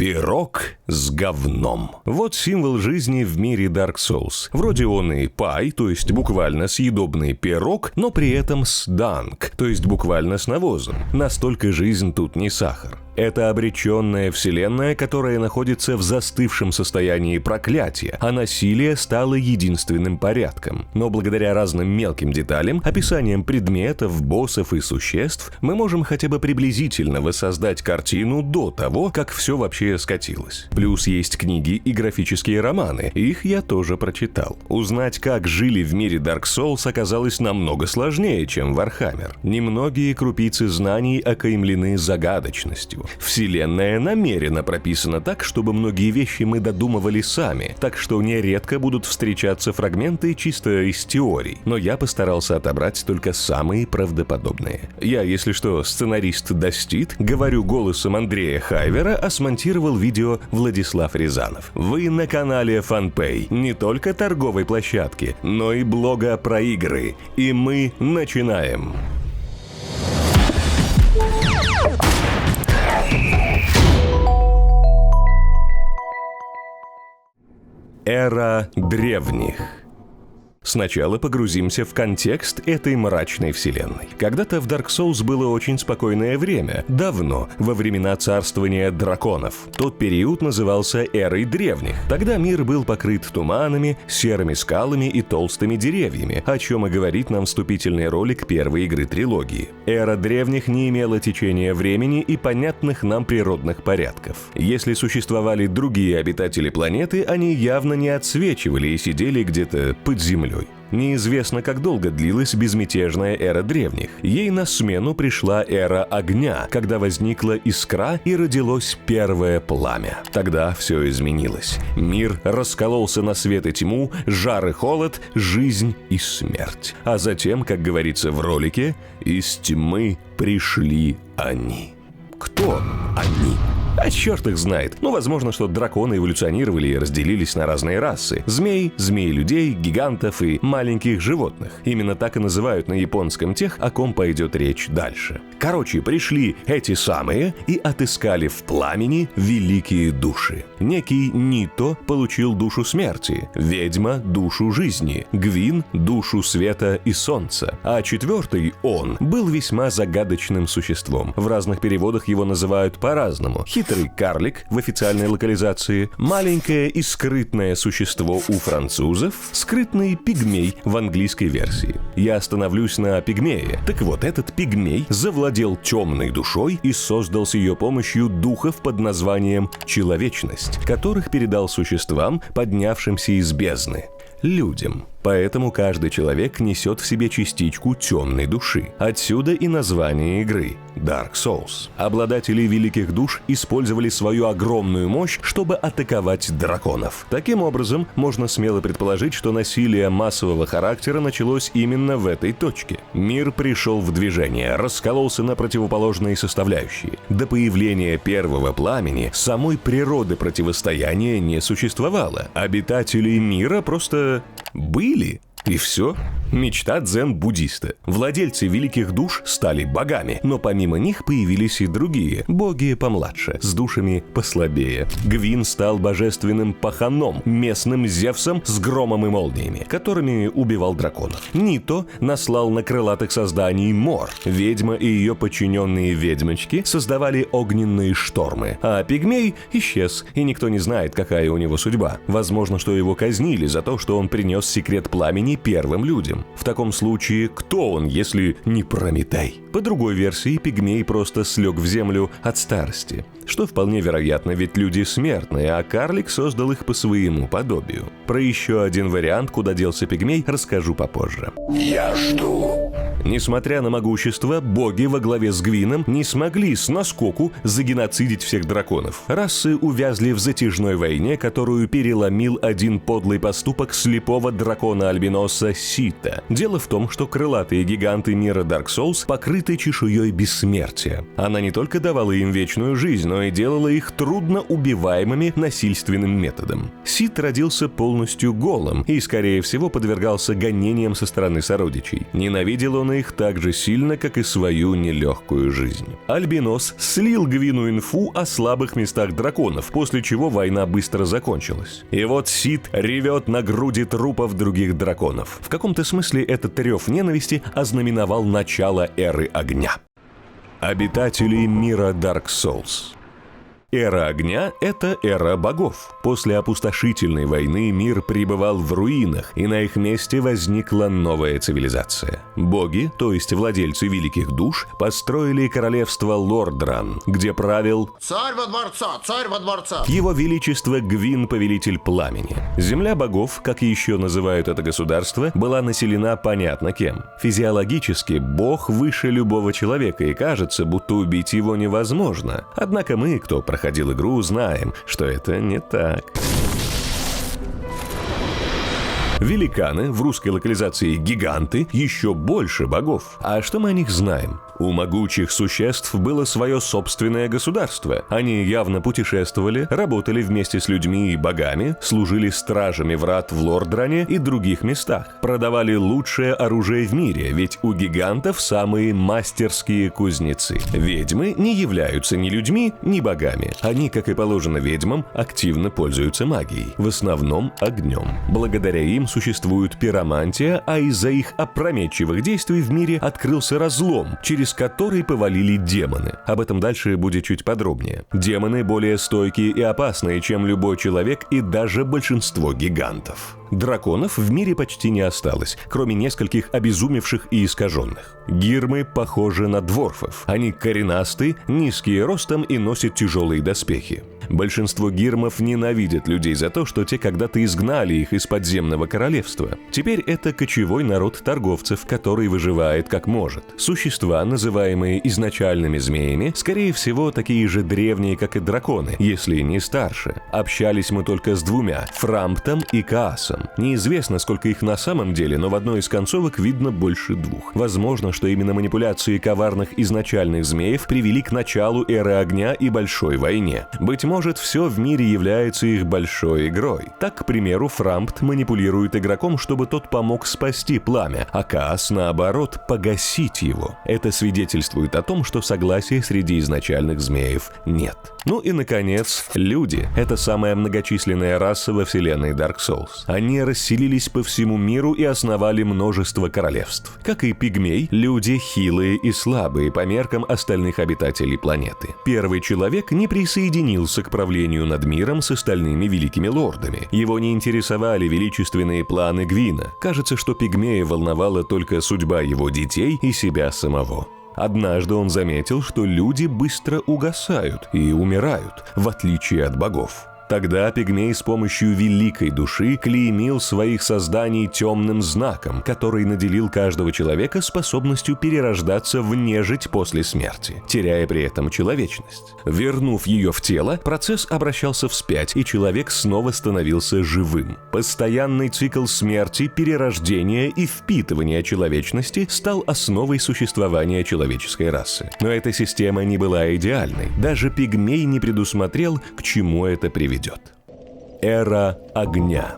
Пирог с говном. Вот символ жизни в мире Dark Souls. Вроде он и пай, то есть буквально съедобный пирог, но при этом с данг, то есть буквально с навозом. Настолько жизнь тут не сахар. Это обреченная вселенная, которая находится в застывшем состоянии проклятия, а насилие стало единственным порядком. Но благодаря разным мелким деталям, описаниям предметов, боссов и существ, мы можем хотя бы приблизительно воссоздать картину до того, как все вообще скатилось. Плюс есть книги и графические романы, их я тоже прочитал. Узнать, как жили в мире Dark Souls, оказалось намного сложнее, чем Warhammer. Немногие крупицы знаний окаймлены загадочностью. Вселенная намеренно прописана так, чтобы многие вещи мы додумывали сами, так что нередко будут встречаться фрагменты чисто из теорий, но я постарался отобрать только самые правдоподобные. Я, если что, сценарист Достит, говорю голосом Андрея Хайвера, а смонтировал видео Владислав Рязанов. Вы на канале FunPay, не только торговой площадки, но и блога про игры. И мы начинаем. Эра древних. Сначала погрузимся в контекст этой мрачной вселенной. Когда-то в Dark Souls было очень спокойное время, давно, во времена царствования драконов. Тот период назывался Эрой древних. Тогда мир был покрыт туманами, серыми скалами и толстыми деревьями, о чем и говорит нам вступительный ролик первой игры трилогии. Эра древних не имела течения времени и понятных нам природных порядков. Если существовали другие обитатели планеты, они явно не отсвечивали и сидели где-то под землей. Неизвестно, как долго длилась безмятежная эра древних. Ей на смену пришла эра огня, когда возникла искра и родилось первое пламя. Тогда все изменилось. Мир раскололся на свет и тьму, жар и холод, жизнь и смерть. А затем, как говорится в ролике, из тьмы пришли они. Кто они? А черт их знает. Ну, возможно, что драконы эволюционировали и разделились на разные расы. Змей, змей-людей, гигантов и маленьких животных. Именно так и называют на японском тех, о ком пойдет речь дальше. Короче, пришли эти самые и отыскали в пламени великие души. Некий Нито получил душу смерти, ведьма – душу жизни, Гвин – душу света и солнца. А четвертый, он, был весьма загадочным существом. В разных переводах его называют по-разному. Хитрый карлик в официальной локализации, маленькое и скрытное существо у французов, скрытный пигмей в английской версии. Я остановлюсь на пигмее. Так вот, этот пигмей завладел темной душой и создал с ее помощью духов под названием «человечность», которых передал существам, поднявшимся из бездны. Людям. Поэтому каждый человек несет в себе частичку темной души. Отсюда и название игры – Dark Souls. Обладатели великих душ использовали свою огромную мощь, чтобы атаковать драконов. Таким образом, можно смело предположить, что насилие массового характера началось именно в этой точке. Мир пришел в движение, раскололся на противоположные составляющие. До появления первого пламени самой природы противостояния не существовало. Обитатели мира просто были. И все. Мечта дзен-буддиста. Владельцы великих душ стали богами, но помимо них появились и другие, боги помладше, с душами послабее. Гвин стал божественным паханом, местным Зевсом с громом и молниями, которыми убивал драконов. Нито наслал на крылатых созданий мор. Ведьма и ее подчиненные ведьмочки создавали огненные штормы, а пигмей исчез, и никто не знает, какая у него судьба. Возможно, что его казнили за то, что он принес секрет пламени первым людям. В таком случае, кто он, если не Прометей? По другой версии, пигмей просто слег в землю от старости. Что вполне вероятно, ведь люди смертные, а карлик создал их по своему подобию. Про еще один вариант, куда делся пигмей, расскажу попозже. Я жду. Несмотря на могущество, боги во главе с Гвином не смогли с наскоку загеноцидить всех драконов. Расы увязли в затяжной войне, которую переломил один подлый поступок слепого дракона-альбиноса Сита. Дело в том, что крылатые гиганты мира Dark Souls покрыты чешуей бессмертия. Она не только давала им вечную жизнь, но и делала их трудноубиваемыми насильственным методом. Сит родился полностью голым и, скорее всего, подвергался гонениям со стороны сородичей. Ненавидел он боялся их так же сильно, как и свою нелегкую жизнь. Альбинос слил Гвину инфу о слабых местах драконов, после чего война быстро закончилась. И вот Сид ревет на груди трупов других драконов. В каком-то смысле этот рев ненависти ознаменовал начало эры огня. Обитатели мира Dark Souls. Эра огня – это эра богов. После опустошительной войны мир пребывал в руинах, и на их месте возникла новая цивилизация. Боги, то есть владельцы великих душ, построили королевство Лордран, где правил Царь во дворца! Его Величество Гвин, повелитель пламени. Земля богов, как еще называют это государство, была населена понятно кем. Физиологически бог выше любого человека, и кажется, будто убить его невозможно. Однако мы, кто проходил игру, знаем, что это не так. Великаны, в русской локализации гиганты, еще больше богов. А что мы о них знаем? У могучих существ было свое собственное государство. Они явно путешествовали, работали вместе с людьми и богами, служили стражами врат в Лордране и других местах. Продавали лучшее оружие в мире, ведь у гигантов самые мастерские кузнецы. Ведьмы не являются ни людьми, ни богами. Они, как и положено ведьмам, активно пользуются магией, в основном огнем. Благодаря им существует пиромантия, а из-за их опрометчивых действий в мире открылся разлом, через который повалили демоны. Об этом дальше будет чуть подробнее. Демоны более стойкие и опасные, чем любой человек и даже большинство гигантов. Драконов в мире почти не осталось, кроме нескольких обезумевших и искаженных. Гирмы похожи на дворфов. Они коренастые, низкие ростом и носят тяжелые доспехи. Большинство гирмов ненавидят людей за то, что те когда-то изгнали их из подземного королевства. Теперь это кочевой народ торговцев, который выживает как может. Существа, называемые изначальными змеями, скорее всего, такие же древние, как и драконы, если не старше. Общались мы только с двумя – Фрамптом и Каасом. Неизвестно, сколько их на самом деле, но в одной из концовок видно больше двух. Возможно, что именно манипуляции коварных изначальных змеев привели к началу эры огня и большой войне. Быть может, все в мире является их большой игрой. Так, к примеру, Фрампт манипулирует игроком, чтобы тот помог спасти пламя, а Каас, наоборот, погасить его. Это свидетельствует о том, что согласия среди изначальных змеев нет. Ну и, наконец, люди. Это самая многочисленная раса во вселенной Dark Souls. Они расселились по всему миру и основали множество королевств. Как и пигмей, люди хилые и слабые по меркам остальных обитателей планеты. Первый человек не присоединился к правлению над миром с остальными великими лордами. Его не интересовали величественные планы Гвина. Кажется, что пигмея волновала только судьба его детей и себя самого. Однажды он заметил, что люди быстро угасают и умирают, в отличие от богов. Тогда пигмей с помощью великой души клеймил своих созданий темным знаком, который наделил каждого человека способностью перерождаться в нежить после смерти, теряя при этом человечность. Вернув ее в тело, процесс обращался вспять, и человек снова становился живым. Постоянный цикл смерти, перерождения и впитывания человечности стал основой существования человеческой расы. Но эта система не была идеальной. Даже пигмей не предусмотрел, к чему это приведет. Эра огня.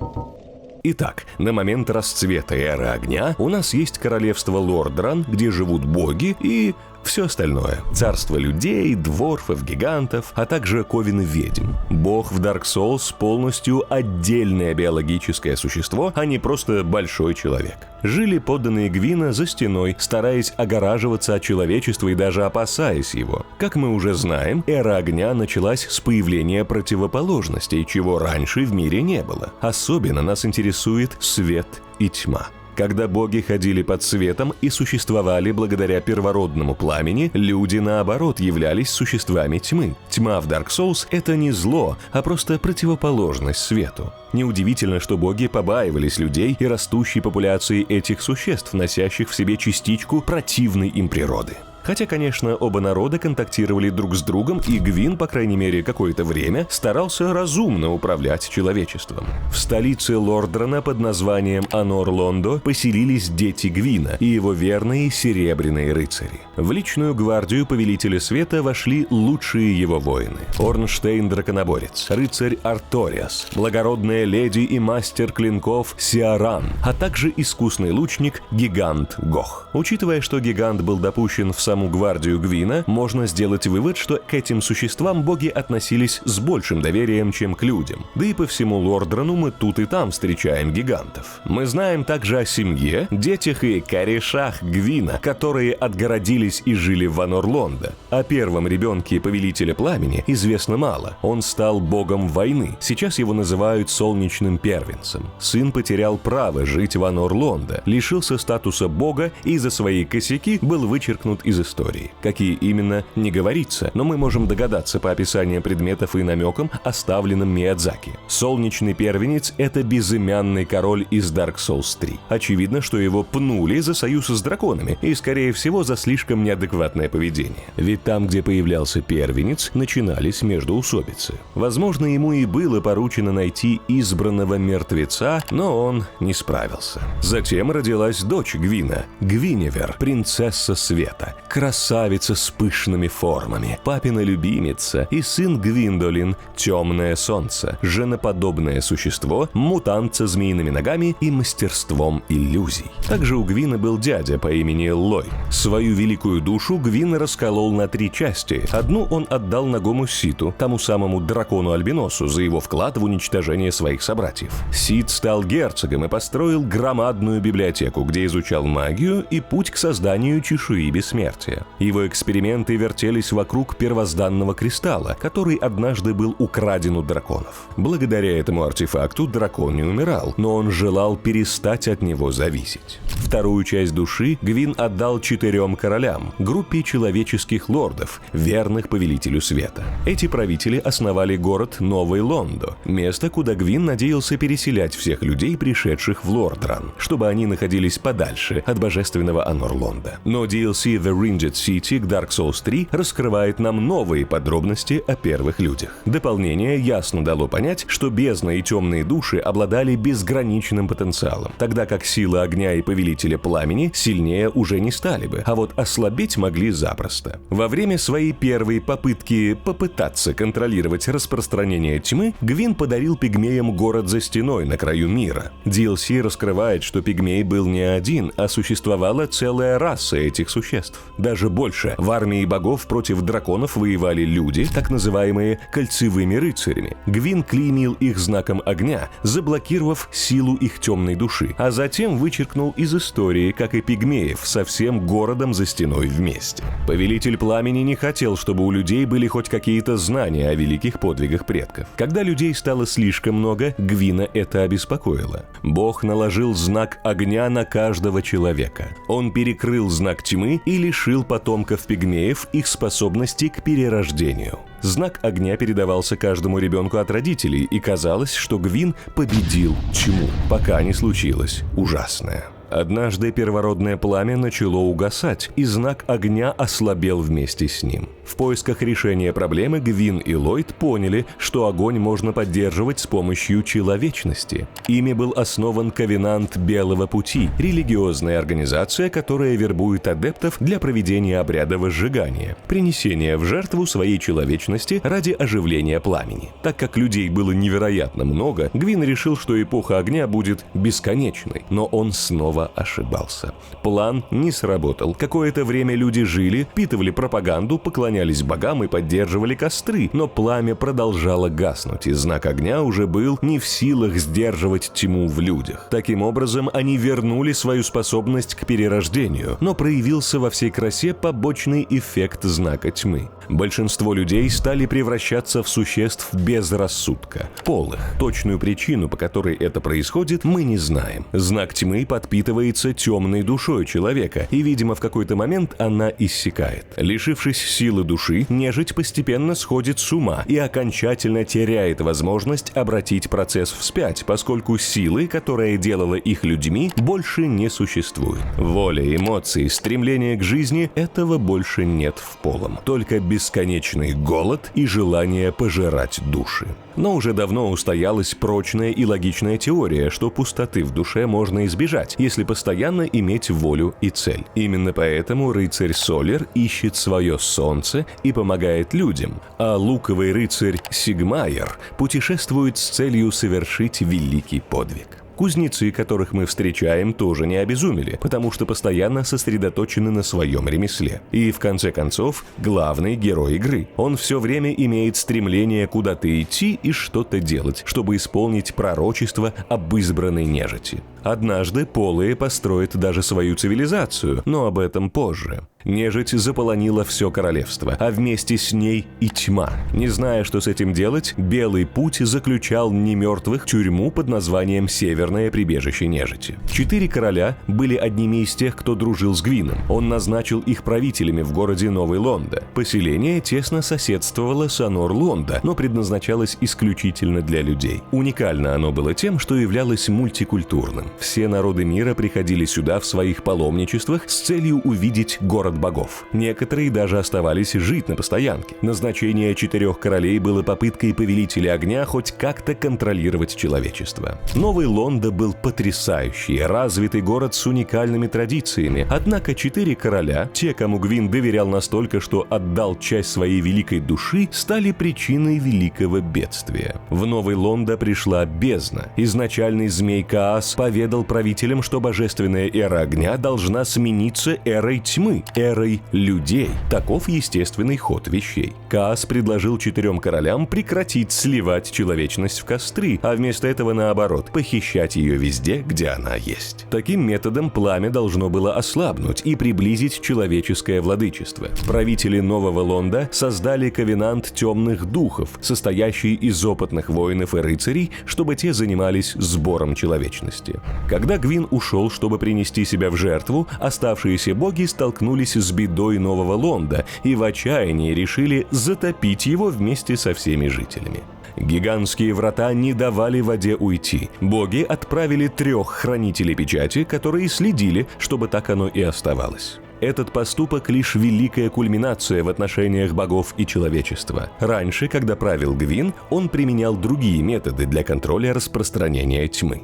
Итак, на момент расцвета эры огня у нас есть королевство Лордран, где живут боги и все остальное. Царство людей, дворфов, гигантов, а также ковины ведьм. Бог в Dark Souls полностью отдельное биологическое существо, а не просто большой человек. Жили подданные Гвина за стеной, стараясь огораживаться от человечества и даже опасаясь его. Как мы уже знаем, эра огня началась с появления противоположностей, чего раньше в мире не было. Особенно нас интересует свет и тьма. Когда боги ходили под светом и существовали благодаря первородному пламени, люди, наоборот, являлись существами тьмы. Тьма в Dark Souls — это не зло, а просто противоположность свету. Неудивительно, что боги побаивались людей и растущей популяции этих существ, носящих в себе частичку противной им природы. Хотя, конечно, оба народа контактировали друг с другом, и Гвин, по крайней мере, какое-то время старался разумно управлять человечеством. В столице Лордрана под названием Анор-Лондо поселились дети Гвина и его верные серебряные рыцари. В личную гвардию Повелителя Света вошли лучшие его воины. Орнштейн-драконоборец, рыцарь Арториас, благородная леди и мастер клинков Сиаран, а также искусный лучник Гигант Гох. Учитывая, что Гигант был допущен в саму гвардию Гвина, можно сделать вывод, что к этим существам боги относились с большим доверием, чем к людям. Да и по всему Лордрану мы тут и там встречаем гигантов. Мы знаем также о семье, детях и корешах Гвина, которые отгородились и жили в Анор-Лондо. О первом ребенке Повелителя Пламени известно мало. Он стал богом войны. Сейчас его называют Солнечным Первенцем. Сын потерял право жить в Анор-Лондо, лишился статуса бога и за свои косяки был вычеркнут из истории. Какие именно, не говорится, но мы можем догадаться по описаниям предметов и намекам, оставленным Миядзаки. Солнечный Первенец — это безымянный король из Dark Souls 3. Очевидно, что его пнули за союз с драконами и, скорее всего, за слишком неадекватное поведение. Ведь там, где появлялся первенец, начинались междоусобицы. Возможно, ему и было поручено найти избранного мертвеца, но он не справился. Затем родилась дочь Гвина, Гвиневер, принцесса света, красавица с пышными формами, папина любимица и сын Гвиндолин, темное солнце, женоподобное существо, мутант со змеиными ногами и мастерством иллюзий. Также у Гвина был дядя по имени Лой. Свою великую душу Гвин расколол на 3 части. Одну он отдал Нагому Ситу, тому самому дракону-альбиносу, за его вклад в уничтожение своих собратьев. Сит стал герцогом и построил громадную библиотеку, где изучал магию и путь к созданию чешуи бессмертия. Его эксперименты вертелись вокруг первозданного кристалла, который однажды был украден у драконов. Благодаря этому артефакту дракон не умирал, но он желал перестать от него зависеть. Вторую часть души Гвин отдал 4 королям, группе человеческих лордов, верных Повелителю Света. Эти правители основали город Новый Лондо, место, куда Гвин надеялся переселять всех людей, пришедших в Лордран, чтобы они находились подальше от божественного Анор-Лондо. Но DLC The Ringed City к Dark Souls 3 раскрывает нам новые подробности о первых людях. Дополнение ясно дало понять, что бездна и темные души обладали безграничным потенциалом, тогда как сила огня и Повелителя Пламени сильнее уже не стали бы, а вот ослабеть могли запросто. Во время своей первой попытки попытаться контролировать распространение тьмы, Гвин подарил пигмеям город за стеной на краю мира. DLC раскрывает, что пигмей был не один, а существовала целая раса этих существ. Даже больше, в армии богов против драконов воевали люди, так называемые кольцевыми рыцарями. Гвин клеймил их знаком огня, заблокировав силу их темной души, а затем вычеркнул из истории, как и пигмеев, со всем городом за стеной вместе. Повелитель Пламени не хотел, чтобы у людей были хоть какие-то знания о великих подвигах предков. Когда людей стало слишком много, Гвина это обеспокоило. Бог наложил знак огня на каждого человека. Он перекрыл знак тьмы и лишил потомков пигмеев их способности к перерождению. Знак огня передавался каждому ребенку от родителей, и казалось, что Гвин победил тьму, пока не случилось ужасное. Однажды первородное пламя начало угасать, и знак огня ослабел вместе с ним. В поисках решения проблемы Гвин и Ллойд поняли, что огонь можно поддерживать с помощью человечности. Ими был основан Ковенант Белого Пути, религиозная организация, которая вербует адептов для проведения обряда возжигания, принесения в жертву своей человечности ради оживления пламени. Так как людей было невероятно много, Гвин решил, что эпоха огня будет бесконечной, но он снова ошибался. План не сработал. Какое-то время люди жили, впитывали пропаганду, поклонялись богам и поддерживали костры, но пламя продолжало гаснуть, и знак огня уже был не в силах сдерживать тьму в людях. Таким образом, они вернули свою способность к перерождению, но проявился во всей красе побочный эффект знака тьмы. Большинство людей стали превращаться в существ без рассудка, полых. Точную причину, по которой это происходит, мы не знаем. Знак тьмы подпитывается темной душой человека, и, видимо, в какой-то момент она иссякает. Лишившись силы души, нежить постепенно сходит с ума и окончательно теряет возможность обратить процесс вспять, поскольку силы, которая делала их людьми, больше не существует. Воля, эмоции, стремление к жизни – этого больше нет в полом. Только бесконечный голод и желание пожирать души. Но уже давно устоялась прочная и логичная теория, что пустоты в душе можно избежать, если постоянно иметь волю и цель. Именно поэтому рыцарь Солер ищет свое солнце и помогает людям, а луковый рыцарь Сигмайер путешествует с целью совершить великий подвиг. Кузнецы, которых мы встречаем, тоже не обезумели, потому что постоянно сосредоточены на своем ремесле. И, в конце концов, главный герой игры. Он все время имеет стремление куда-то идти и что-то делать, чтобы исполнить пророчество об избранной нежити. Однажды полые построят даже свою цивилизацию, но об этом позже. Нежить заполонила все королевство, а вместе с ней и тьма. Не зная, что с этим делать, Белый Путь заключал немертвых в тюрьму под названием Северное прибежище нежити. 4 короля были одними из тех, кто дружил с Гвином. Он назначил их правителями в городе Новый Лондо. Поселение тесно соседствовало с Анор-Лондо, но предназначалось исключительно для людей. Уникально оно было тем, что являлось мультикультурным. Все народы мира приходили сюда в своих паломничествах с целью увидеть город богов. Некоторые даже оставались жить на постоянке. Назначение 4 королей было попыткой повелителя огня хоть как-то контролировать человечество. Новый Лондо был потрясающий, развитый город с уникальными традициями. Однако 4 короля, те, кому Гвин доверял настолько, что отдал часть своей великой души, стали причиной великого бедствия. В Новый Лондо пришла бездна. Изначальный змей Каас поведал правителям, что божественная эра огня должна смениться эрой тьмы, эрой людей. Таков естественный ход вещей. Каас предложил 4 королям прекратить сливать человечность в костры, а вместо этого, наоборот, похищать ее везде, где она есть. Таким методом пламя должно было ослабнуть и приблизить человеческое владычество. Правители Нового Лондо создали ковенант темных духов, состоящий из опытных воинов и рыцарей, чтобы те занимались сбором человечности. Когда Гвин ушел, чтобы принести себя в жертву, оставшиеся боги столкнулись с бедой Нового Лондо и в отчаянии решили затопить его вместе со всеми жителями. Гигантские врата не давали воде уйти. Боги отправили 3 хранителей печати, которые следили, чтобы так оно и оставалось. Этот поступок лишь великая кульминация в отношениях богов и человечества. Раньше, когда правил Гвин, он применял другие методы для контроля распространения тьмы.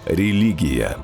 Религия.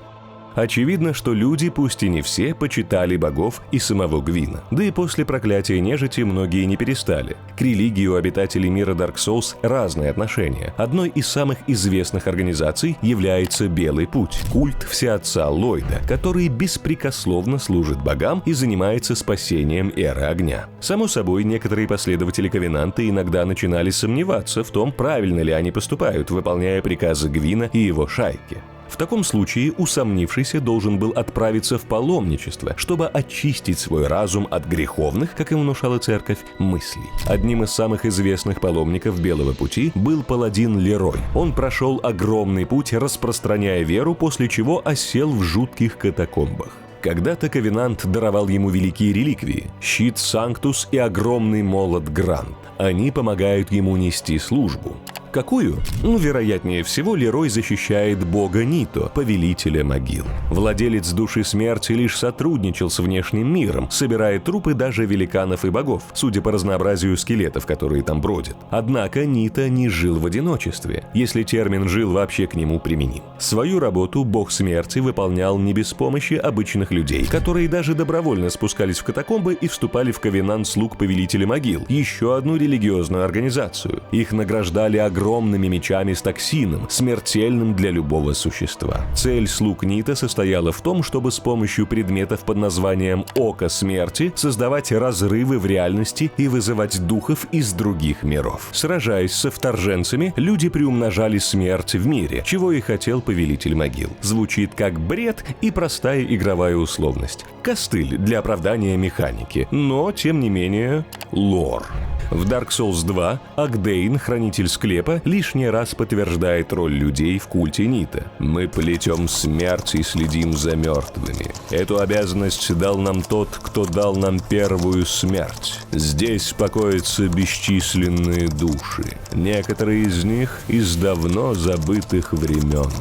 Очевидно, что люди, пусть и не все, почитали богов и самого Гвина. Да и после проклятия нежити многие не перестали. К религии у обитателей мира Dark Souls разные отношения. Одной из самых известных организаций является Белый Путь, культ Всеотца Ллойда, который беспрекословно служит богам и занимается спасением эры огня. Само собой, некоторые последователи Ковенанта иногда начинали сомневаться в том, правильно ли они поступают, выполняя приказы Гвина и его шайки. В таком случае усомнившийся должен был отправиться в паломничество, чтобы очистить свой разум от греховных, как им внушала церковь, мыслей. Одним из самых известных паломников Белого Пути был паладин Лерой. Он прошел огромный путь, распространяя веру, после чего осел в жутких катакомбах. Когда-то Ковенант даровал ему великие реликвии – щит Санктус и огромный молот Грант. Они помогают ему нести службу. Какую? Вероятнее всего, Лерой защищает бога Нито, повелителя могил. Владелец души смерти лишь сотрудничал с внешним миром, собирая трупы даже великанов и богов, судя по разнообразию скелетов, которые там бродят. Однако Нито не жил в одиночестве, если термин «жил» вообще к нему применим. Свою работу бог смерти выполнял не без помощи обычных людей, которые даже добровольно спускались в катакомбы и вступали в ковенант слуг повелителя могил, еще одну религиозную организацию. Их награждали огромными огромными мечами с токсином, смертельным для любого существа. Цель слуг Нита состояла в том, чтобы с помощью предметов под названием «Око смерти» создавать разрывы в реальности и вызывать духов из других миров. Сражаясь со вторженцами, люди приумножали смерть в мире, чего и хотел Повелитель Могил. Звучит как бред и простая игровая условность. Костыль для оправдания механики, но, тем не менее, лор. В Dark Souls 2 Агдейн, хранитель склепа, лишний раз подтверждает роль людей в культе Нита. «Мы плетем смерть и следим за мертвыми. Эту обязанность дал нам тот, кто дал нам первую смерть. Здесь покоятся бесчисленные души. Некоторые из них из давно забытых времен.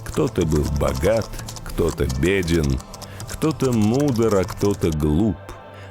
Кто-то был богат, кто-то беден, кто-то мудр, а кто-то глуп.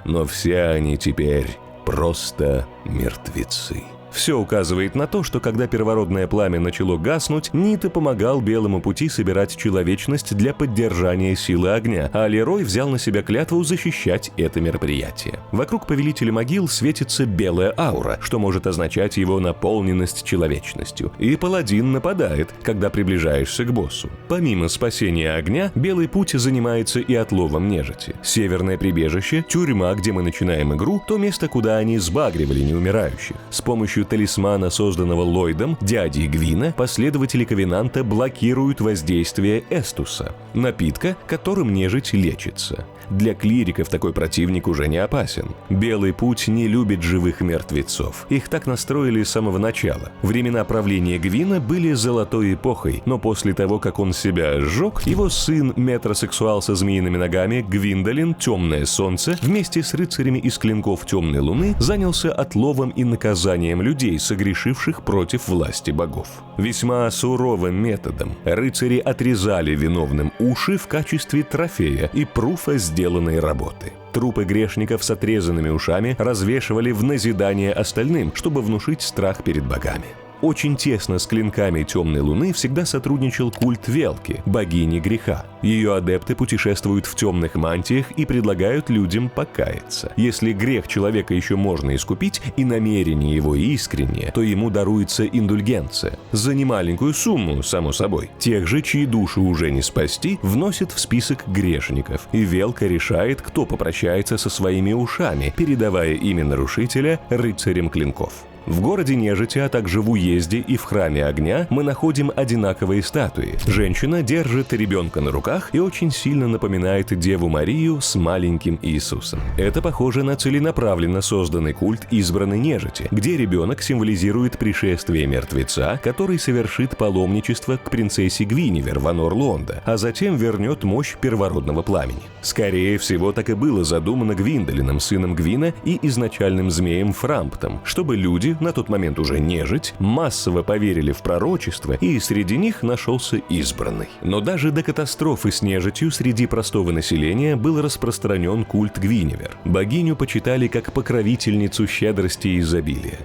Но все они теперь просто мертвецы». Все указывает на то, что когда первородное пламя начало гаснуть, Нита помогал Белому пути собирать человечность для поддержания силы огня, а Лерой взял на себя клятву защищать это мероприятие. Вокруг Повелителя Могил светится белая аура, что может означать его наполненность человечностью. И паладин нападает, когда приближаешься к боссу. Помимо спасения огня, Белый путь занимается и отловом нежити. Северное прибежище, тюрьма, где мы начинаем игру, то место, куда они сбагривали неумирающих. С помощью талисмана, созданного Ллойдом, дядей Гвина, последователи Ковенанта блокируют воздействие Эстуса, напитка, которым нежить лечится. Для клириков такой противник уже не опасен. Белый путь не любит живых мертвецов. Их так настроили с самого начала. Времена правления Гвина были золотой эпохой, но после того, как он себя сжег, его сын, метросексуал со змеиными ногами, Гвиндолин, Темное Солнце, вместе с рыцарями из клинков Темной Луны занялся отловом и наказанием людей, согрешивших против власти богов. Весьма суровым методом рыцари отрезали виновным уши в качестве трофея и пруфа сделанной работы. Трупы грешников с отрезанными ушами развешивали в назидание остальным, чтобы внушить страх перед богами. Очень тесно с клинками Темной Луны всегда сотрудничал культ Велки, богини греха. Ее адепты путешествуют в темных мантиях и предлагают людям покаяться. Если грех человека еще можно искупить и намерение его искреннее, то ему даруется индульгенция. За немаленькую сумму, само собой. Тех же, чьи души уже не спасти, вносят в список грешников. И Велка решает, кто попрощается со своими ушами, передавая имя нарушителя рыцарям клинков. В городе нежити, а также в уезде и в храме огня мы находим одинаковые статуи. Женщина держит ребенка на руках и очень сильно напоминает Деву Марию с маленьким Иисусом. Это похоже на целенаправленно созданный культ избранной нежити, где ребенок символизирует пришествие мертвеца, который совершит паломничество к принцессе Гвиневер в Анор-Лонда, а затем вернет мощь первородного пламени. Скорее всего, так и было задумано Гвиндолином, сыном Гвина, и изначальным змеем Фрамптом, чтобы люди, на тот момент уже нежить, массово поверили в пророчество, и среди них нашелся избранный. Но даже до катастрофы с нежитью среди простого населения был распространен культ Гвиневер. Богиню почитали как покровительницу щедрости и изобилия.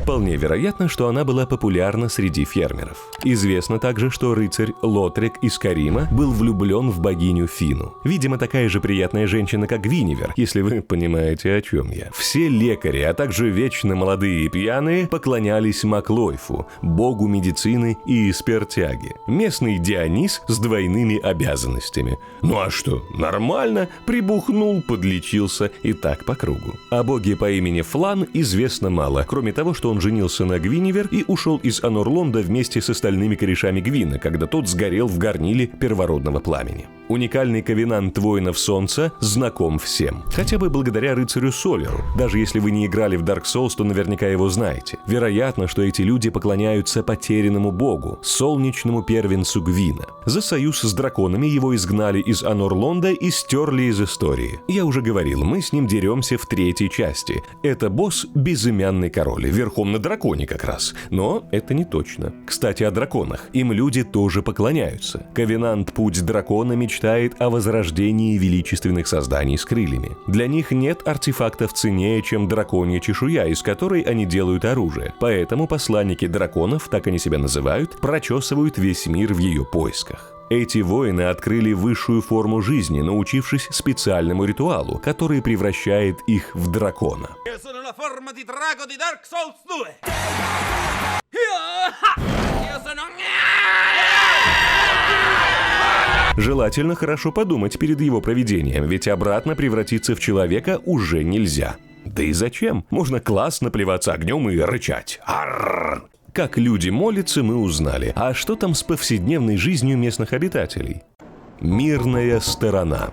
Вполне вероятно, что она была популярна среди фермеров. Известно также, что рыцарь Лотрек из Карима был влюблен в богиню Фину. Видимо, такая же приятная женщина, как Гвиневер, если вы понимаете, о чем я. Все лекари, а также вечно молодые и пьяные, поклонялись Маклойфу, богу медицины и спиртяги. Местный Дионис с двойными обязанностями. Ну а что, нормально, прибухнул, подлечился и так по кругу. О боге по имени Флан известно мало, кроме того, что он женился на Гвиневер и ушел из Анор-Лонда вместе с остальными корешами Гвина, когда тот сгорел в горниле первородного пламени. Уникальный ковенант воинов Солнца знаком всем. Хотя бы благодаря рыцарю Солеру. Даже если вы не играли в Dark Souls, то наверняка его знаете. Вероятно, что эти люди поклоняются потерянному богу, солнечному первенцу Гвина. За союз с драконами его изгнали из Анор-Лонда и стерли из истории. Я уже говорил, мы с ним деремся в 3-й части. Это босс — безымянный король, верхом на драконе как раз. Но это не точно. Кстати, о драконах. Им люди тоже поклоняются. Ковенант Путь Дракона мечтает о возрождении величественных созданий с крыльями. Для них нет артефактов ценнее, чем драконья чешуя, из которой они делают оружие. Поэтому посланники драконов, так они себя называют, прочесывают весь мир в ее поисках. Эти воины открыли высшую форму жизни, научившись специальному ритуалу, который превращает их в дракона. Желательно хорошо подумать перед его проведением, ведь обратно превратиться в человека уже нельзя. Да и зачем? Можно классно плеваться огнем и рычать. Арррр! Как люди молятся, мы узнали. А что там с повседневной жизнью местных обитателей? Мирная сторона.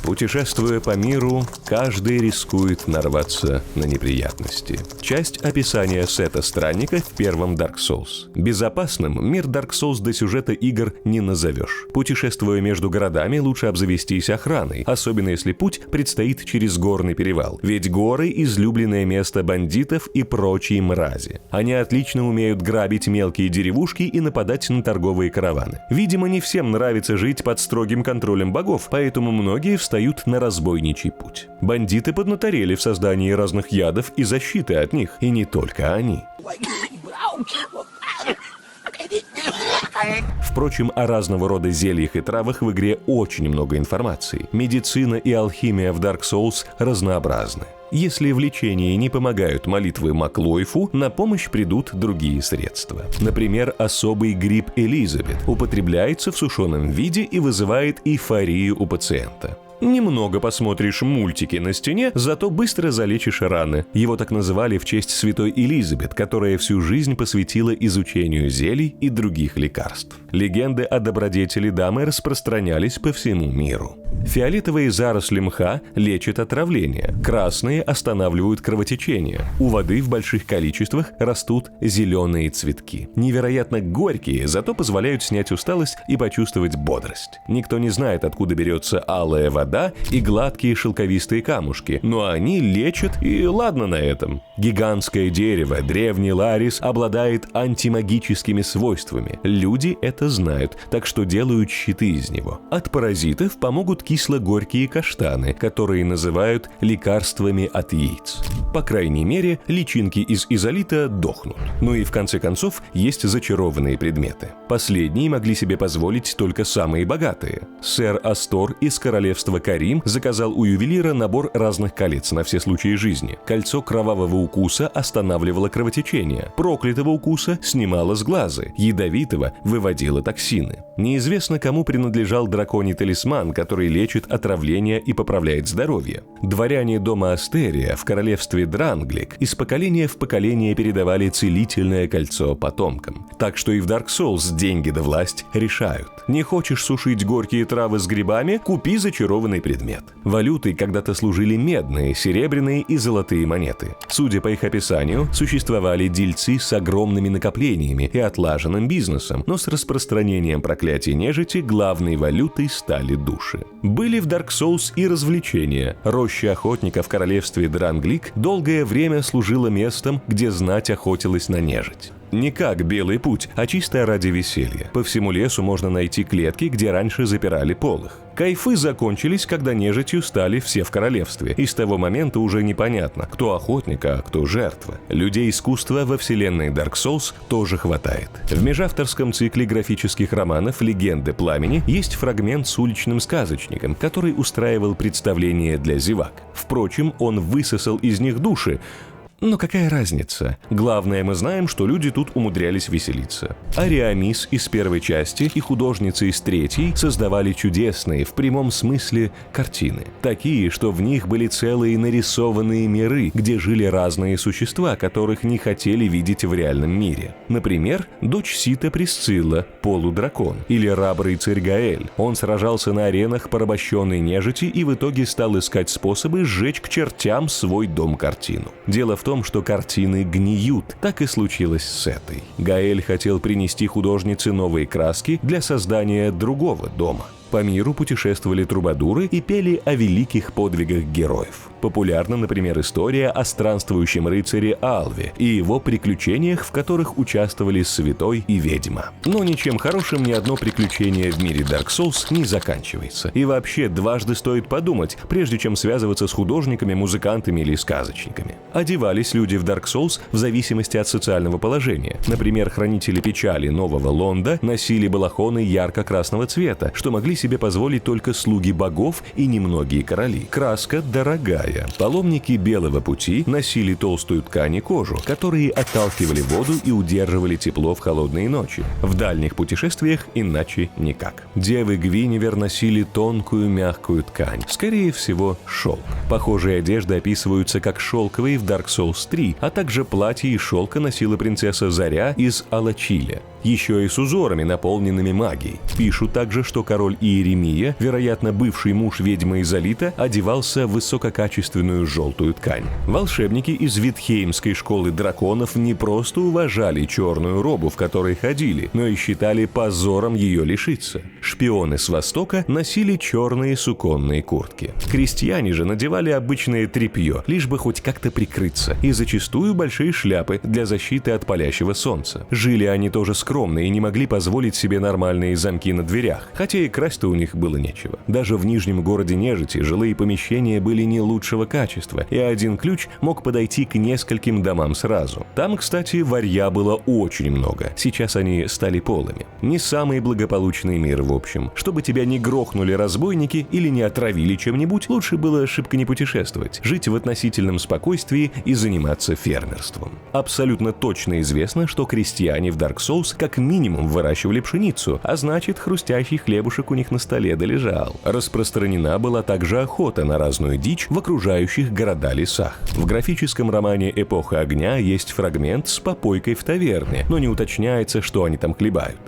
Путешествуя по миру, каждый рискует нарваться на неприятности. Часть описания сета странника в первом Dark Souls. Безопасным мир Dark Souls до сюжета игр не назовешь. Путешествуя между городами, лучше обзавестись охраной, особенно если путь предстоит через горный перевал. Ведь горы – излюбленное место бандитов и прочей мрази. Они отлично умеют грабить мелкие деревушки и нападать на торговые караваны. Видимо, не всем нравится жить под строгим контролем богов, поэтому многие встают на разбойничий путь. Бандиты поднаторели в создании разных ядов и защиты от них, и не только они. Впрочем, о разного рода зельях и травах в игре очень много информации. Медицина и алхимия в Dark Souls разнообразны. Если в лечении не помогают молитвы Маклойфу, на помощь придут другие средства. Например, особый гриб Элизабет употребляется в сушеном виде и вызывает эйфорию у пациента. Немного посмотришь мультики на стене, зато быстро залечишь раны. Его так называли в честь святой Элизабет, которая всю жизнь посвятила изучению зелий и других лекарств. Легенды о добродетели дамы распространялись по всему миру. Фиолетовые заросли мха лечат отравление, красные останавливают кровотечение. У воды в больших количествах растут зеленые цветки. Невероятно горькие, зато позволяют снять усталость и почувствовать бодрость. Никто не знает, откуда берется алая вода и гладкие шелковистые камушки, но они лечат, и ладно на этом. Гигантское дерево, древний ларис, обладает антимагическими свойствами. Люди это знают, так что делают щиты из него. От паразитов помогут кисло-горькие каштаны, которые называют лекарствами от яиц. По крайней мере, личинки из изолита дохнут. Ну и в конце концов, есть зачарованные предметы. Последние могли себе позволить только самые богатые. Сэр Астор из королевства Карим заказал у ювелира набор разных колец на все случаи жизни. Кольцо кровавого укуса останавливало кровотечение, проклятого укуса снимало сглазы, ядовитого выводило токсины. Неизвестно, кому принадлежал драконий талисман, который лечит отравление и поправляет здоровье. Дворяне дома Астерия в королевстве Дранглик из поколения в поколение передавали целительное кольцо потомкам. Так что и в Dark Souls деньги да власть решают. Не хочешь сушить горькие травы с грибами? Купи зачарованный предмет. Валютой когда-то служили медные, серебряные и золотые монеты. Судя по их описанию, существовали дельцы с огромными накоплениями и отлаженным бизнесом, но с распространением проклятий нежити главной валютой стали души. Были в Dark Souls и развлечения. Роща охотника в королевстве Дранглик долгое время служила местом, где знать охотилась на нежить. Не как Белый путь, а чисто ради веселья. По всему лесу можно найти клетки, где раньше запирали полых. Кайфы закончились, когда нежитью стали все в королевстве, и с того момента уже непонятно, кто охотник, а кто жертва. Людей искусства во вселенной Dark Souls тоже хватает. В межавторском цикле графических романов «Легенды пламени» есть фрагмент с уличным сказочником, который устраивал представление для зевак. Впрочем, он высосал из них души. Но какая разница? Главное, мы знаем, что люди тут умудрялись веселиться. Ариамис из первой части и художницы из третьей создавали чудесные, в прямом смысле, картины. Такие, что в них были целые нарисованные миры, где жили разные существа, которых не хотели видеть в реальном мире. Например, дочь Сита Присцилла, полудракон, или раб-рыцарь Гаэль. Он сражался на аренах порабощенной нежити и в итоге стал искать способы сжечь к чертям свой дом-картину. Дело в том, что картины гниют. Так и случилось с этой. Гаэль хотел принести художнице новые краски для создания другого дома. По миру путешествовали трубадуры и пели о великих подвигах героев. Популярна, например, история о странствующем рыцаре Алве и его приключениях, в которых участвовали святой и ведьма. Но ничем хорошим ни одно приключение в мире Dark Souls не заканчивается. И вообще дважды стоит подумать, прежде чем связываться с художниками, музыкантами или сказочниками. Одевались люди в Dark Souls в зависимости от социального положения. Например, хранители печали Нового Лонда носили балахоны ярко-красного цвета, что могли себе позволить только слуги богов и немногие короли. Краска дорогая. Паломники Белого пути носили толстую ткань и кожу, которые отталкивали воду и удерживали тепло в холодные ночи. В дальних путешествиях иначе никак. Девы Гвиневер носили тонкую мягкую ткань, скорее всего шелк. Похожие одежды описываются как шелковые в Dark Souls 3, а также платье из шелка носила принцесса Заря из Алачиля. Еще и с узорами, наполненными магией. Пишут также, что король Иеремия, вероятно, бывший муж ведьмы Изолита, одевался в высококачественную желтую ткань. Волшебники из Витхеймской школы драконов не просто уважали черную робу, в которой ходили, но и считали позором ее лишиться. Шпионы с Востока носили черные суконные куртки. Крестьяне же надевали обычное тряпье, лишь бы хоть как-то прикрыться, и зачастую большие шляпы для защиты от палящего солнца. Жили они тоже скромно и не могли позволить себе нормальные замки на дверях, хотя и красть-то у них было нечего. Даже в Нижнем городе Нежити жилые помещения были не лучшего качества, и один ключ мог подойти к нескольким домам сразу. Там, кстати, варья было очень много. Сейчас они стали полыми. Не самый благополучный мир, в общем. Чтобы тебя не грохнули разбойники или не отравили чем-нибудь, лучше было шибко не путешествовать, жить в относительном спокойствии и заниматься фермерством. Абсолютно точно известно, что крестьяне в Dark Souls как минимум выращивали пшеницу, а значит, хрустящий хлебушек у них на столе долежал. Распространена была также охота на разную дичь в окружающих города-лесах. В графическом романе «Эпоха огня» есть фрагмент с попойкой в таверне, но не уточняется, что они там хлебают.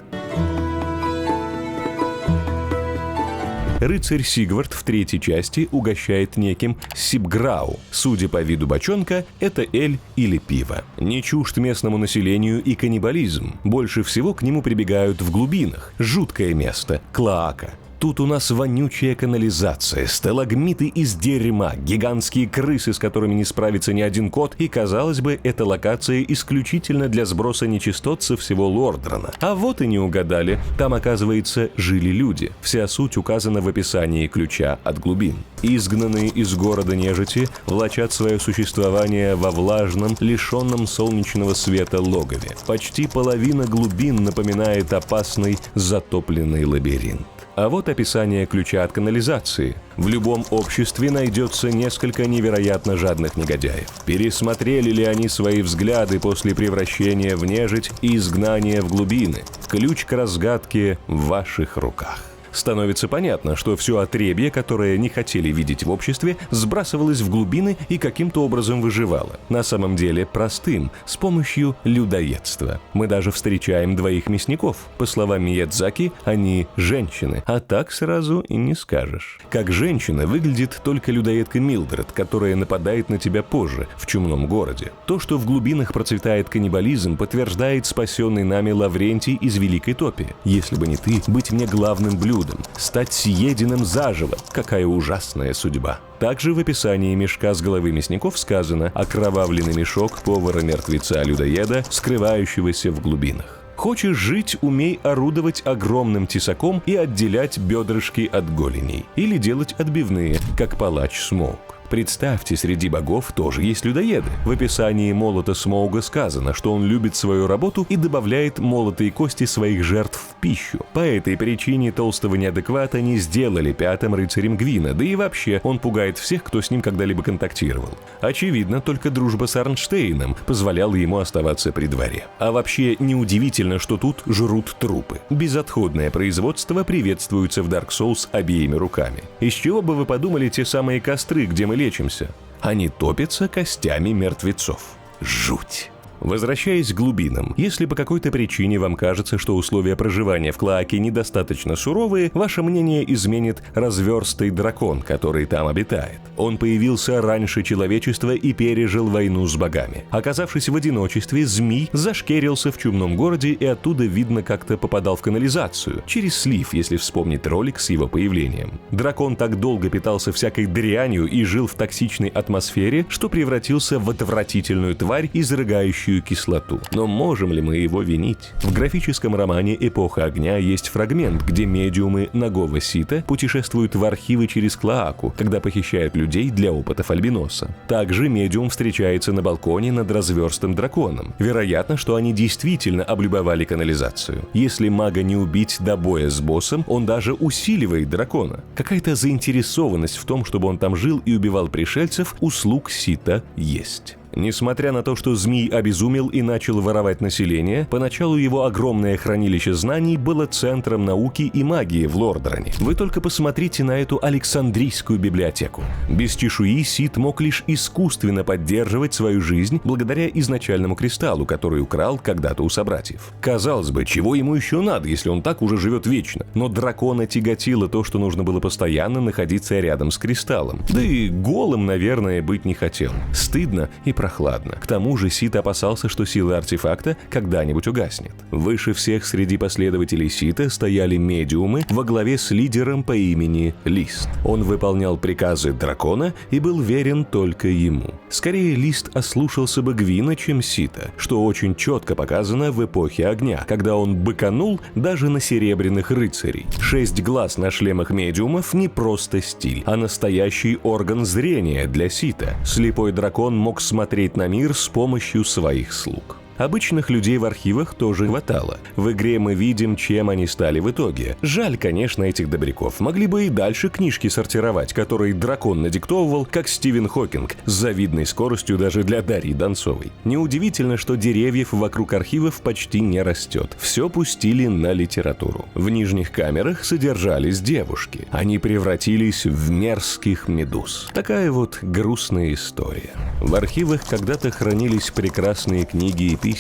Рыцарь Сигвард в третьей части угощает неким Сибграу. Судя по виду бочонка, это эль или пиво. Не чужд местному населению и каннибализм. Больше всего к нему прибегают в глубинах. Жуткое место – Клоака. Тут у нас вонючая канализация, сталагмиты из дерьма, гигантские крысы, с которыми не справится ни один кот, и, казалось бы, эта локация исключительно для сброса нечистот со всего Лордрана. А вот и не угадали, там, оказывается, жили люди. Вся суть указана в описании ключа от глубин. Изгнанные из города нежити влачат свое существование во влажном, лишенном солнечного света логове. Почти половина глубин напоминает опасный затопленный лабиринт. А вот описание ключа от канализации. В любом обществе найдется несколько невероятно жадных негодяев. Пересмотрели ли они свои взгляды после превращения в нежить и изгнания в глубины? Ключ к разгадке в ваших руках. Становится понятно, что все отребье, которое не хотели видеть в обществе, сбрасывалось в глубины и каким-то образом выживало. На самом деле простым, с помощью людоедства. Мы даже встречаем двоих мясников. По словам Миядзаки, они женщины, а так сразу и не скажешь. Как женщина выглядит только людоедка Милдред, которая нападает на тебя позже, в чумном городе. То, что в глубинах процветает каннибализм, подтверждает спасенный нами Лаврентий из Великой Топи. Если бы не ты, быть мне главным блюдом, стать съеденным заживо. Какая ужасная судьба. Также в описании мешка с головы мясников сказано «окровавленный мешок повара-мертвеца-людоеда, скрывающегося в глубинах». Хочешь жить, умей орудовать огромным тесаком и отделять бедрышки от голеней. Или делать отбивные, как палач Смоук. Представьте, среди богов тоже есть людоеды. В описании молота Смоуга сказано, что он любит свою работу и добавляет молотые кости своих жертв в пищу. По этой причине толстого неадеквата не сделали пятым рыцарем Гвина, да и вообще он пугает всех, кто с ним когда-либо контактировал. Очевидно, только дружба с Арнштейном позволяла ему оставаться при дворе. А вообще неудивительно, что тут жрут трупы. Безотходное производство приветствуется в Dark Souls обеими руками. Из чего бы вы подумали те самые костры, где мы лечимся? Они топятся костями мертвецов. Жуть! Возвращаясь к глубинам, если по какой-то причине вам кажется, что условия проживания в Клоаке недостаточно суровые, ваше мнение изменит разверстый дракон, который там обитает. Он появился раньше человечества и пережил войну с богами. Оказавшись в одиночестве, змей зашкерился в чумном городе и оттуда, видно, как-то попадал в канализацию, через слив, если вспомнить ролик с его появлением. Дракон так долго питался всякой дрянью и жил в токсичной атмосфере, что превратился в отвратительную тварь, изрыгающую кислоту. Но можем ли мы его винить? В графическом романе «Эпоха огня» есть фрагмент, где медиумы Нагого Сита путешествуют в архивы через Клоаку, когда похищают людей для опытов альбиноса. Также медиум встречается на балконе над разверстым драконом. Вероятно, что они действительно облюбовали канализацию. Если мага не убить до боя с боссом, он даже усиливает дракона. Какая-то заинтересованность в том, чтобы он там жил и убивал пришельцев, у слуг Сита есть. Несмотря на то, что змей обезумел и начал воровать население, поначалу его огромное хранилище знаний было центром науки и магии в Лордроне. Вы только посмотрите на эту Александрийскую библиотеку. Без чешуи Сит мог лишь искусственно поддерживать свою жизнь благодаря изначальному кристаллу, который украл когда-то у собратьев. Казалось бы, чего ему еще надо, если он так уже живет вечно? Но дракона тяготило то, что нужно было постоянно находиться рядом с кристаллом. Да и голым, наверное, быть не хотел. Стыдно и прохладно. К тому же Сит опасался, что сила артефакта когда-нибудь угаснет. Выше всех среди последователей Сита стояли медиумы во главе с лидером по имени Лист. Он выполнял приказы дракона и был верен только ему. Скорее, Лист ослушался бы Гвина, чем Сита, что очень четко показано в «Эпохе огня», когда он быканул даже на серебряных рыцарей. 6 глаз на шлемах медиумов не просто стиль, а настоящий орган зрения для Сита. Слепой дракон мог смотреть на мир с помощью своих слуг. Обычных людей в архивах тоже хватало. В игре мы видим, чем они стали в итоге. Жаль, конечно, этих добряков. Могли бы и дальше книжки сортировать, которые дракон надиктовывал, как Стивен Хокинг, с завидной скоростью даже для Дарьи Донцовой. Неудивительно, что деревьев вокруг архивов почти не растет. Все пустили на литературу. В нижних камерах содержались девушки. Они превратились в мерзких медуз. Такая вот грустная история. В архивах когда-то хранились прекрасные книги и письма.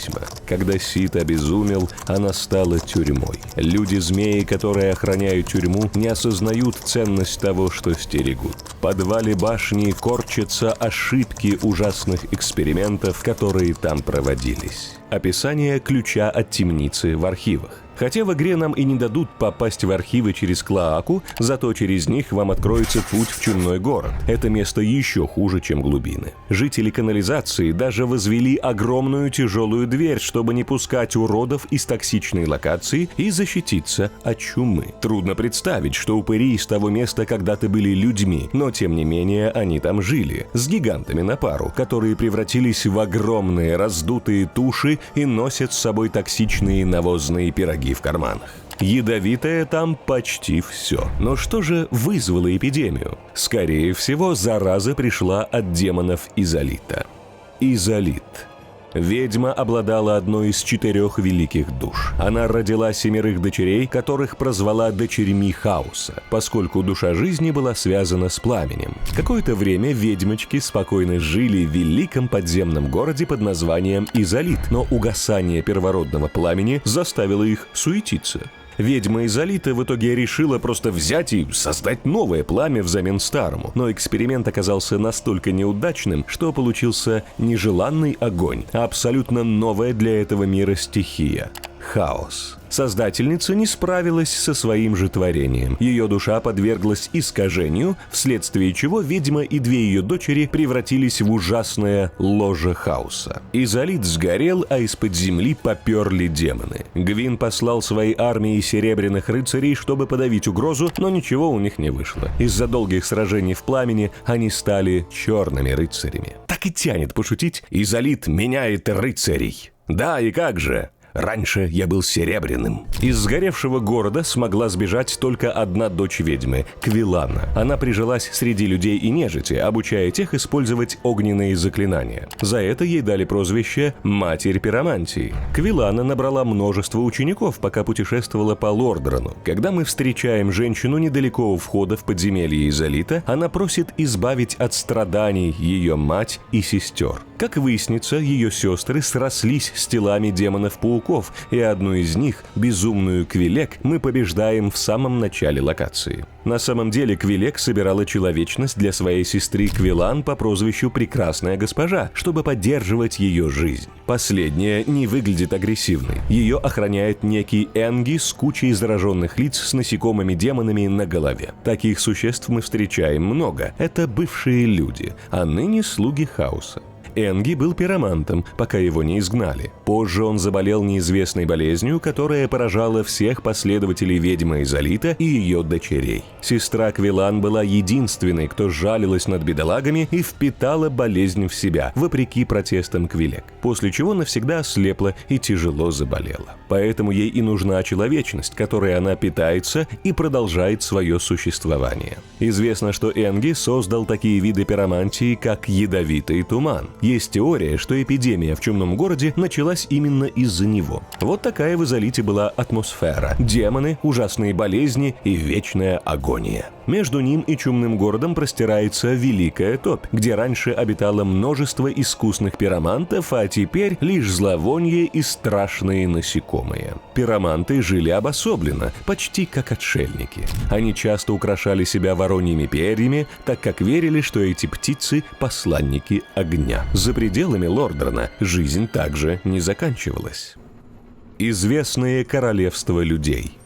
Когда Сит обезумел, она стала тюрьмой. Люди-змеи, которые охраняют тюрьму, не осознают ценность того, что стерегут. В подвале башни корчатся ошибки ужасных экспериментов, которые там проводились. Описание ключа от темницы в архивах. Хотя в игре нам и не дадут попасть в архивы через Клоаку, зато через них вам откроется путь в чумной город. Это место еще хуже, чем глубины. Жители канализации даже возвели огромную тяжелую дверь, чтобы не пускать уродов из токсичной локации и защититься от чумы. Трудно представить, что упыри из того места когда-то были людьми, но тем не менее они там жили, с гигантами на пару, которые превратились в огромные раздутые туши и носят с собой токсичные навозные пироги в карманах. Ядовитое там почти все. Но что же вызвало эпидемию? Скорее всего, зараза пришла от демонов Изолита. Изолит. Ведьма обладала одной из 4 великих душ. Она родила 7 дочерей, которых прозвала дочерьми хаоса, поскольку душа жизни была связана с пламенем. Какое-то время ведьмочки спокойно жили в великом подземном городе под названием Изолит, но угасание первородного пламени заставило их суетиться. Ведьма Изолита в итоге решила просто взять и создать новое пламя взамен старому. Но эксперимент оказался настолько неудачным, что получился нежеланный огонь, а абсолютно новая для этого мира стихия – хаос. Создательница не справилась со своим же творением. Ее душа подверглась искажению, вследствие чего ведьма и 2 ее дочери превратились в ужасное ложе хаоса. Изолит сгорел, а из-под земли поперли демоны. Гвин послал своей армии серебряных рыцарей, чтобы подавить угрозу, но ничего у них не вышло. Из-за долгих сражений в пламени они стали черными рыцарями. Так и тянет пошутить: Изолит меняет рыцарей. Да, и как же? Раньше я был серебряным. Из сгоревшего города смогла сбежать только одна дочь ведьмы – Квилана. Она прижилась среди людей и нежити, обучая тех использовать огненные заклинания. За это ей дали прозвище «Матерь пиромантии». Квилана набрала множество учеников, пока путешествовала по Лордрону. Когда мы встречаем женщину недалеко у входа в подземелье Изолита, она просит избавить от страданий ее мать и сестер. Как выяснится, ее сестры срослись с телами демонов-пауков, и одну из них, безумную Квилек, мы побеждаем в самом начале локации. На самом деле Квилек собирала человечность для своей сестры Квилан по прозвищу Прекрасная Госпожа, чтобы поддерживать ее жизнь. Последняя не выглядит агрессивной. Ее охраняет некий Энги с кучей зараженных лиц с насекомыми-демонами на голове. Таких существ мы встречаем много. Это бывшие люди, а ныне слуги хаоса. Энги был пиромантом, пока его не изгнали. Позже он заболел неизвестной болезнью, которая поражала всех последователей ведьмы Изолита и ее дочерей. Сестра Квилан была единственной, кто жалилась над бедолагами и впитала болезнь в себя, вопреки протестам Квилек, после чего навсегда ослепла и тяжело заболела. Поэтому ей и нужна человечность, которой она питается и продолжает свое существование. Известно, что Энги создал такие виды пиромантии, как ядовитый туман. Есть теория, что эпидемия в Чумном городе началась именно из-за него. Вот такая в Изолите была атмосфера. Демоны, ужасные болезни и вечная агония. Между ним и Чумным городом простирается Великая Топь, где раньше обитало множество искусных пиромантов, а теперь лишь зловоние и страшные насекомые. Пироманты жили обособленно, почти как отшельники. Они часто украшали себя вороньими перьями, так как верили, что эти птицы – посланники огня. За пределами Лордрана жизнь также не заканчивалась. Известные королевства людей.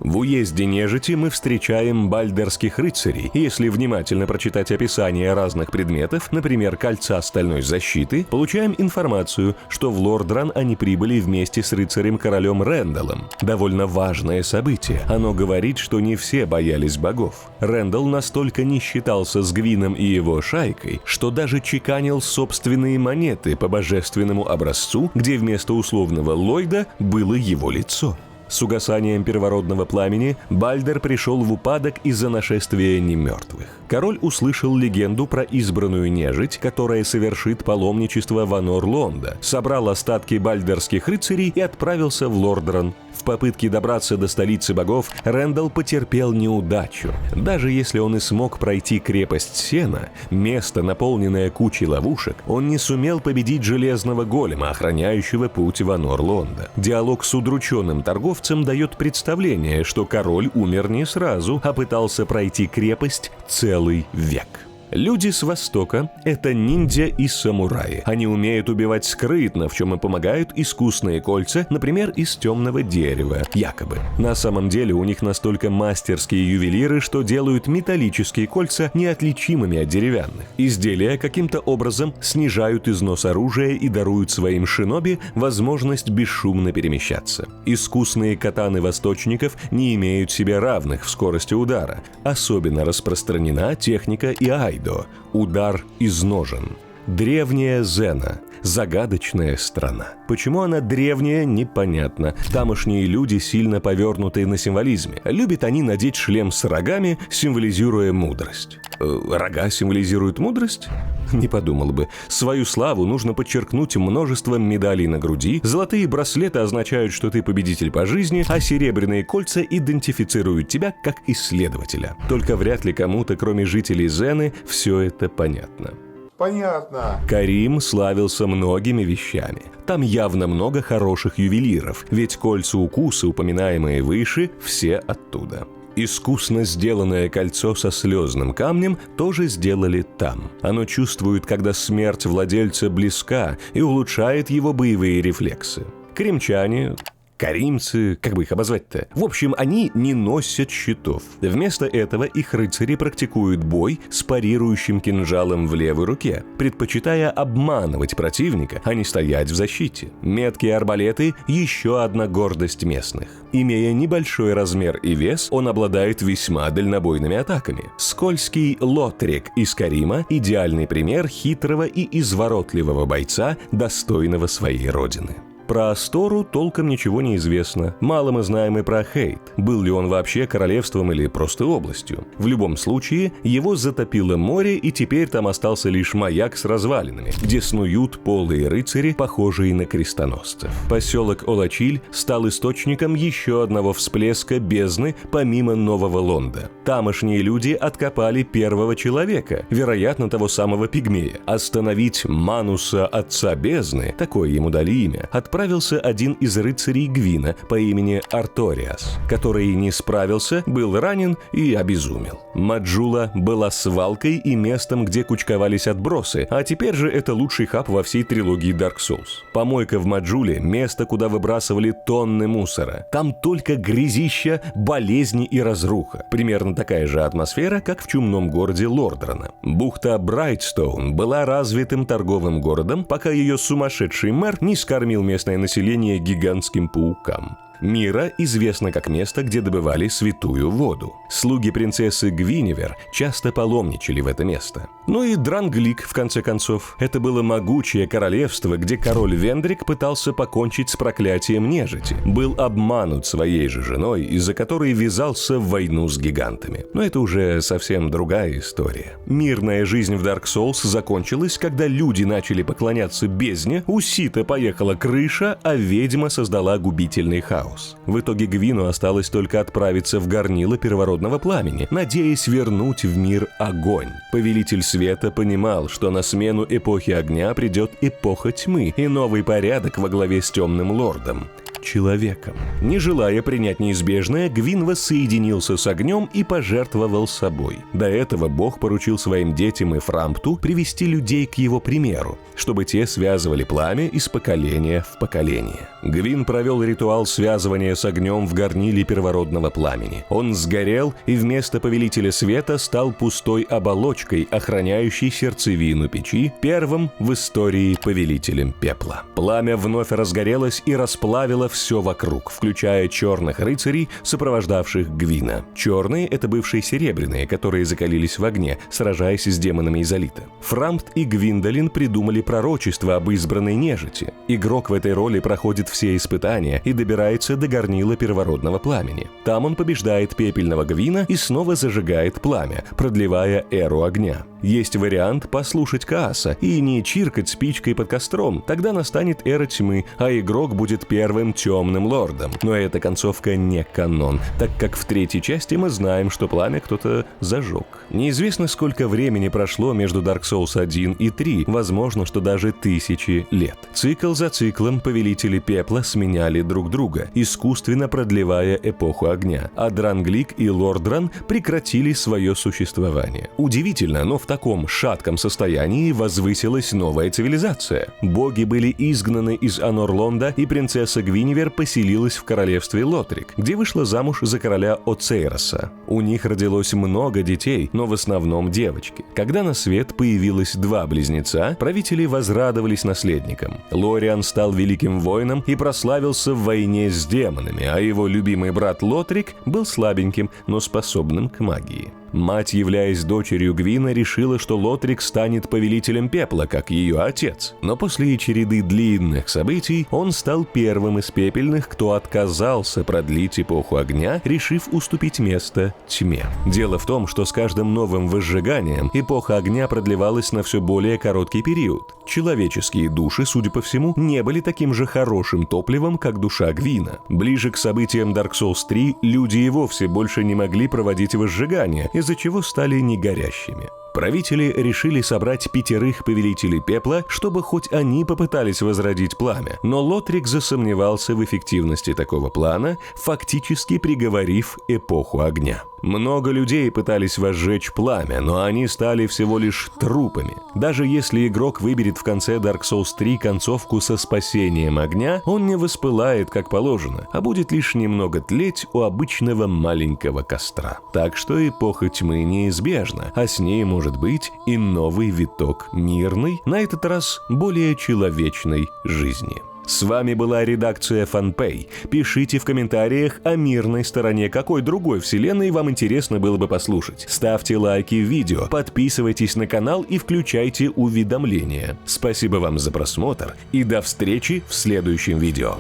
В уезде нежити мы встречаем бальдерских рыцарей. Если внимательно прочитать описание разных предметов, например, кольца стальной защиты, получаем информацию, что в Лордран они прибыли вместе с рыцарем-королем Рэндаллом. Довольно важное событие. Оно говорит, что не все боялись богов. Рэндалл настолько не считался с Гвином и его шайкой, что даже чеканил собственные монеты по божественному образцу, где вместо условного Ллойда было его лицо. С угасанием первородного пламени Бальдер пришел в упадок из-за нашествия немертвых. Король услышал легенду про избранную нежить, которая совершит паломничество в Анор-Лонда, собрал остатки бальдерских рыцарей и отправился в Лордран. В попытке добраться до столицы богов Рэндалл потерпел неудачу. Даже если он и смог пройти крепость Сена, место, наполненное кучей ловушек, он не сумел победить железного голема, охраняющего путь в Анор-Лонда. Диалог с удрученным торговцем дает представление, что король умер не сразу, а пытался пройти крепость целый век. Люди с Востока – это ниндзя и самураи. Они умеют убивать скрытно, в чем им помогают искусные кольца, например, из темного дерева, якобы. На самом деле у них настолько мастерские ювелиры, что делают металлические кольца неотличимыми от деревянных. Изделия каким-то образом снижают износ оружия и даруют своим шиноби возможность бесшумно перемещаться. Искусные катаны восточников не имеют себе равных в скорости удара. Особенно распространена техника иайдо – удар из ножен. Древняя Зена – загадочная страна. Почему она древняя, непонятно. Тамошние люди сильно повернуты на символизме. Любят они надеть шлем с рогами, символизируя мудрость. Рога символизируют мудрость? Не подумал бы. Свою славу нужно подчеркнуть множеством медалей на груди, золотые браслеты означают, что ты победитель по жизни, а серебряные кольца идентифицируют тебя как исследователя. Только вряд ли кому-то, кроме жителей Зены, все это понятно. Понятно. Карим славился многими вещами. Там явно много хороших ювелиров, ведь кольца-укусы, упоминаемые выше, все оттуда. Искусно сделанное кольцо со слезным камнем тоже сделали там. Оно чувствует, когда смерть владельца близка, и улучшает его боевые рефлексы. Кримчане... Каримцы, как бы их обозвать-то? В общем, они не носят щитов. Вместо этого их рыцари практикуют бой с парирующим кинжалом в левой руке, предпочитая обманывать противника, а не стоять в защите. Меткие арбалеты – еще одна гордость местных. Имея небольшой размер и вес, он обладает весьма дальнобойными атаками. Скользкий Лотрек из Карима – идеальный пример хитрого и изворотливого бойца, достойного своей родины. Про Астору толком ничего не известно. Мало мы знаем и про Хейт. Был ли он вообще королевством или просто областью. В любом случае, его затопило море, и теперь там остался лишь маяк с развалинами, где снуют полые рыцари, похожие на крестоносцев. Поселок Олачиль стал источником еще одного всплеска бездны помимо Нового Лонда. Тамошние люди откопали первого человека, вероятно, того самого пигмея. Остановить Мануса, отца бездны, такое ему дали имя, отправился один из рыцарей Гвина по имени Арториас, который не справился, был ранен и обезумел. Маджула была свалкой и местом, где кучковались отбросы, а теперь же это лучший хаб во всей трилогии Dark Souls. Помойка в Маджуле – место, куда выбрасывали тонны мусора. Там только грязища, болезни и разруха. Примерно такая же атмосфера, как в чумном городе Лордрана. Бухта Брайтстоун была развитым торговым городом, пока ее сумасшедший мэр не скормил местное население гигантским паукам. Мира известна как место, где добывали святую воду. Слуги принцессы Гвиневер часто паломничали в это место. Ну и Дранглик, в конце концов. Это было могучее королевство, где король Вендрик пытался покончить с проклятием нежити. Был обманут своей же женой, из-за которой ввязался в войну с гигантами. Но это уже совсем другая история. Мирная жизнь в Dark Souls закончилась, когда люди начали поклоняться бездне, у Сита поехала крыша, а ведьма создала губительный хаос. В итоге Гвину осталось только отправиться в горнило первородного пламени, надеясь вернуть в мир огонь. Повелитель света понимал, что на смену эпохи огня придет эпоха тьмы и новый порядок во главе с темным лордом. Человеком. Не желая принять неизбежное, Гвин воссоединился с огнем и пожертвовал собой. До этого бог поручил своим детям и Фрампту привести людей к его примеру, чтобы те связывали пламя из поколения в поколение. Гвин провел ритуал связывания с огнем в горниле первородного пламени. Он сгорел и вместо повелителя света стал пустой оболочкой, охраняющей сердцевину печи, первым в истории повелителем пепла. Пламя вновь разгорелось и расплавило все вокруг, включая черных рыцарей, сопровождавших Гвина. Черные — это бывшие серебряные, которые закалились в огне, сражаясь с демонами Изолита. Фрампт и Гвиндолин придумали пророчество об избранной нежити. Игрок в этой роли проходит все испытания и добирается до горнила первородного пламени. Там он побеждает пепельного Гвина и снова зажигает пламя, продлевая эру огня. Есть вариант послушать Кааса и не чиркать спичкой под костром, тогда настанет эра тьмы, а игрок будет первым темным лордом. Но эта концовка не канон, так как в третьей части мы знаем, что пламя кто-то зажег. Неизвестно, сколько времени прошло между Dark Souls 1 и 3, возможно, что даже 1000 лет. Цикл за циклом повелители пепла сменяли друг друга, искусственно продлевая эпоху огня, а Дранглик и Лордран прекратили свое существование. Удивительно, но в таком шатком состоянии возвысилась новая цивилизация. Боги были изгнаны из Анорлонда, и принцесса Гвиневер поселилась в королевстве Лотрик, где вышла замуж за короля Оцейроса. У них родилось много детей, но в основном девочки. Когда на свет появилось 2 близнеца, правители возрадовались наследникам. Лориан стал великим воином и прославился в войне с демонами, а его любимый брат Лотрик был слабеньким, но способным к магии. Мать, являясь дочерью Гвина, решила, что Лотрик станет повелителем пепла, как ее отец. Но после череды длинных событий он стал первым из пепельных, кто отказался продлить эпоху огня, решив уступить место тьме. Дело в том, что с каждым новым возжиганием эпоха огня продлевалась на все более короткий период. Человеческие души, судя по всему, не были таким же хорошим топливом, как душа Гвина. Ближе к событиям Dark Souls 3 люди и вовсе больше не могли проводить возжигание, из-за чего стали негорящими. Правители решили собрать 5 повелителей пепла, чтобы хоть они попытались возродить пламя, но Лотрик засомневался в эффективности такого плана, фактически приговорив эпоху огня. Много людей пытались возжечь пламя, но они стали всего лишь трупами. Даже если игрок выберет в конце Dark Souls 3 концовку со спасением огня, он не воспылает как положено, а будет лишь немного тлеть у обычного маленького костра. Так что эпоха тьмы неизбежна, а с ней может быть и новый виток мирной, на этот раз более человечной жизни. С вами была редакция Фанпэй. Пишите в комментариях о мирной стороне, какой другой вселенной вам интересно было бы послушать. Ставьте лайки в видео, подписывайтесь на канал и включайте уведомления. Спасибо вам за просмотр и до встречи в следующем видео.